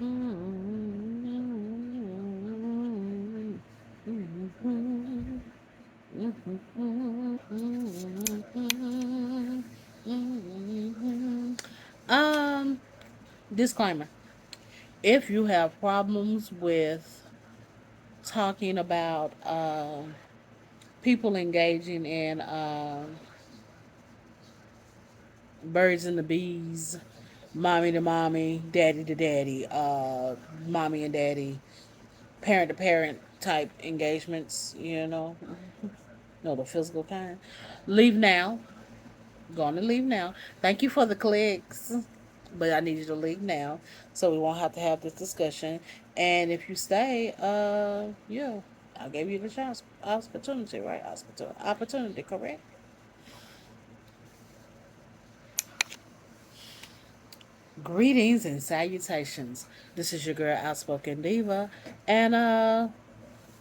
Um, Disclaimer. If you have problems with talking about people engaging in birds and the bees, mommy to mommy, daddy to daddy, mommy and daddy, parent to parent type engagements, no, the physical kind, leave now. Going to leave now. Thank you for the clicks, but I need you to leave now so we won't have to have this discussion. And if you stay, yeah, I gave you the chance, opportunity, right? Opportunity, correct? Greetings and salutations. This is your girl, Outspoken Diva, and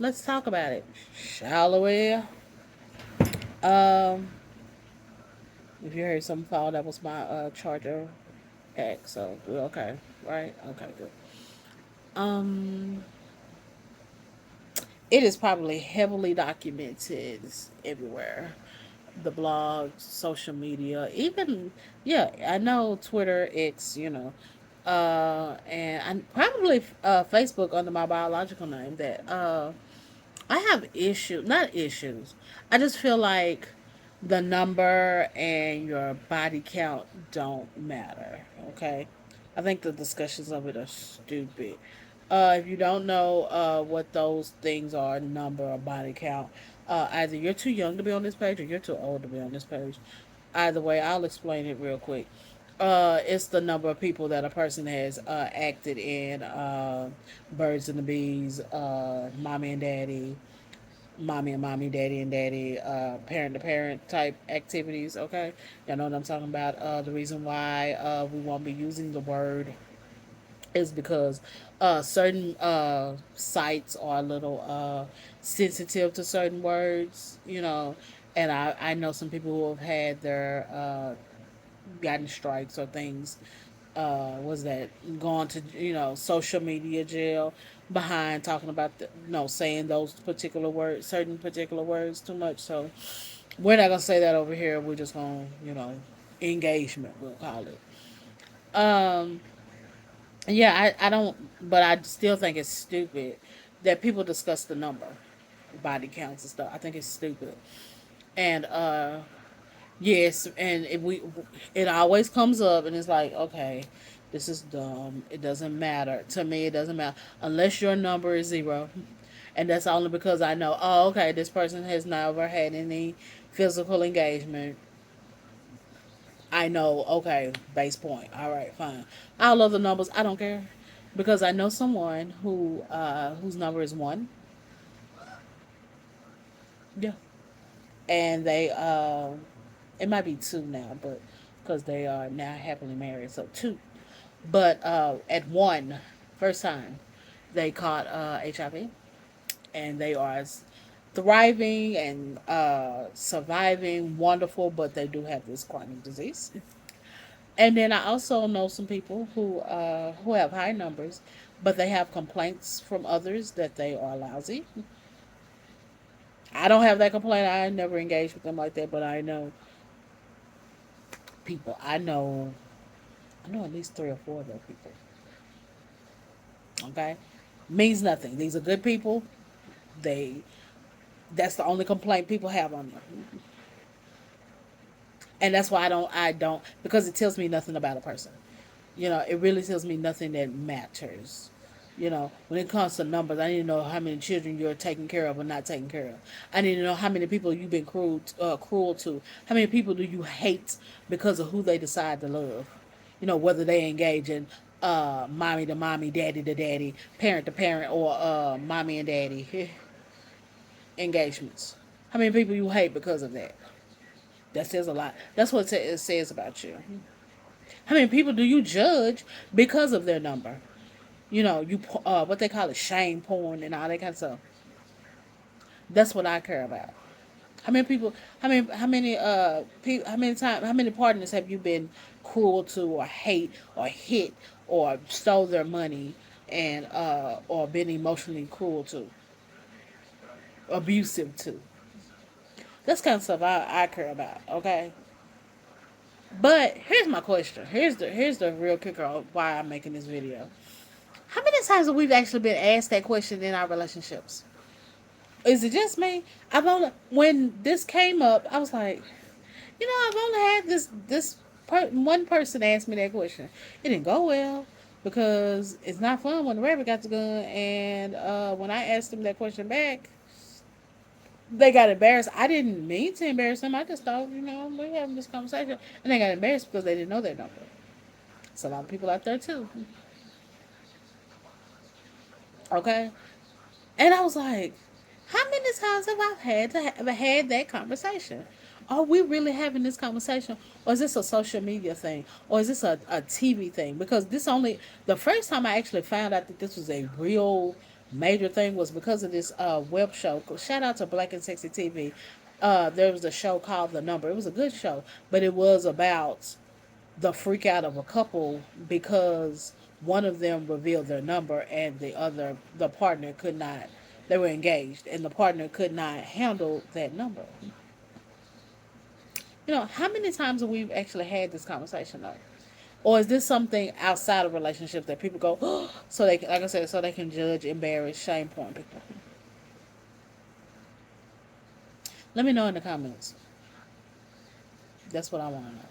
let's talk about it, shall we? Um, if you heard something fall, that was my charger pack. So we're okay, right? Okay, good. Um, it is probably heavily documented everywhere. The blogs, social media, even yeah, I know Twitter, X, and I probably Facebook under my biological name that I have issues, not issues. I just feel like the number and your body count don't matter. Okay, I think the discussions of it are stupid. If you don't know what those things are, number or body count, either you're too young to be on this page or you're too old to be on this page. Either way, I'll explain it real quick. It's the number of people that a person has acted in Birds and the Bees, Mommy and Daddy, Mommy and Mommy, Daddy and Daddy, parent to parent type activities. Okay, y'all know what I'm talking about. The reason why we won't be using the word is because certain sites are a little sensitive to certain words, and I know some people who have had their gotten strikes or things. Was that gone to social media jail behind talking about saying those particular words, certain particular words too much. So we're not gonna say that over here. We're just gonna engagement. We'll call it. Um, yeah, I don't, but I still think it's stupid that people discuss the number, body counts and stuff. I think it's stupid. And yes, and it always comes up, and it's like, okay, this is dumb. It doesn't matter to me. It doesn't matter unless your number is zero, and that's only because I know. Oh, okay, this person has never had any physical engagement. I know. Okay, base point. All right, fine. All other numbers, I don't care, because I know someone whose number is one. Yeah, and it might be two now, but because they are now happily married, so two. But at one, first time, they caught HIV, and they are thriving and surviving, wonderful. But they do have this chronic disease. And then I also know some people who have high numbers, but they have complaints from others that they are lousy. I don't have that complaint. I never engaged with them like that, but I know people. I know at least three or four of those people. Okay, means nothing. These are good people. They That's the only complaint people have on them, and that's why I don't because it tells me nothing about a person. It really tells me nothing that matters. When it comes to numbers, I need to know how many children you're taking care of or not taking care of. I need to know how many people you've been cruel to. How many people do you hate because of who they decide to love? Whether they engage in mommy to mommy, daddy to daddy, parent to parent, or mommy and daddy engagements. How many people you hate because of that? That says a lot. That's what it says about you. How many people do you judge because of their number? You what they call it, shame porn and all that kind of stuff. That's what I care about. How many people? How many times? How many partners have you been cruel to, or hate, or hit, or stole their money? and or been emotionally cruel to, abusive to. That's kind of stuff I care about. Okay, but here's my question. Here's the real kicker of why I'm making this video. How many times have we actually been asked that question in our relationships? Is it just me? I've only when this came up, I was like, I've only had one person ask me that question. It didn't go well because it's not fun when the rabbit got the gun. And when I asked them that question back, they got embarrassed. I didn't mean to embarrass them. I just thought, we're having this conversation, and they got embarrassed because they didn't know their number. It's a lot of people out there too. Okay, and I was like, how many times have I have had that conversation? Are we really having this conversation? Or is this a social media thing? Or is this a TV thing? Because the first time I actually found out that this was a real major thing was because of this web show. Shout out to Black and Sexy TV. There was a show called The Number. It was a good show, but it was about the freak out of a couple because one of them revealed their number and the partner could not. They were engaged and the partner could not handle that number. How many times have we actually had this conversation though? Or is this something outside of relationships that people go, so they, like I said, so they can judge, embarrass, shame point people? Let me know in the comments. That's what I want to know.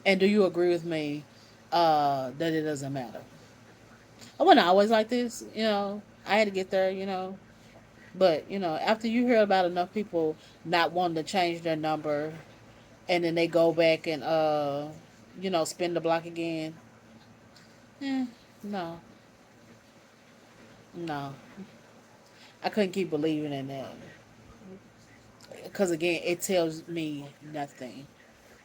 And do you agree with me that it doesn't matter? I wasn't always like this, I had to get there, But, after you hear about enough people not wanting to change their number and then they go back and, spin the block again, no, no. I couldn't keep believing in that. Because, again, it tells me nothing.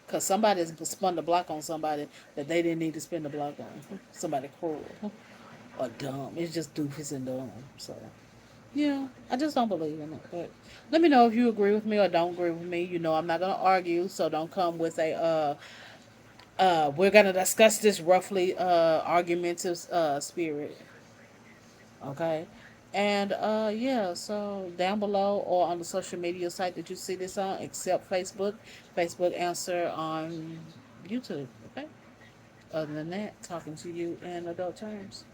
Because somebody's spun the block on somebody that they didn't need to spin the block on. Somebody cruel or dumb. It's just doofus and dumb. So. Yeah, I just don't believe in it. But let me know if you agree with me or don't agree with me. I'm not gonna argue, so don't come with a we're gonna discuss this roughly argumentative spirit. Okay. And yeah, so down below or on the social media site that you see this on, except Facebook. Facebook answer on YouTube. Okay. Other than that, talking to you in adult terms.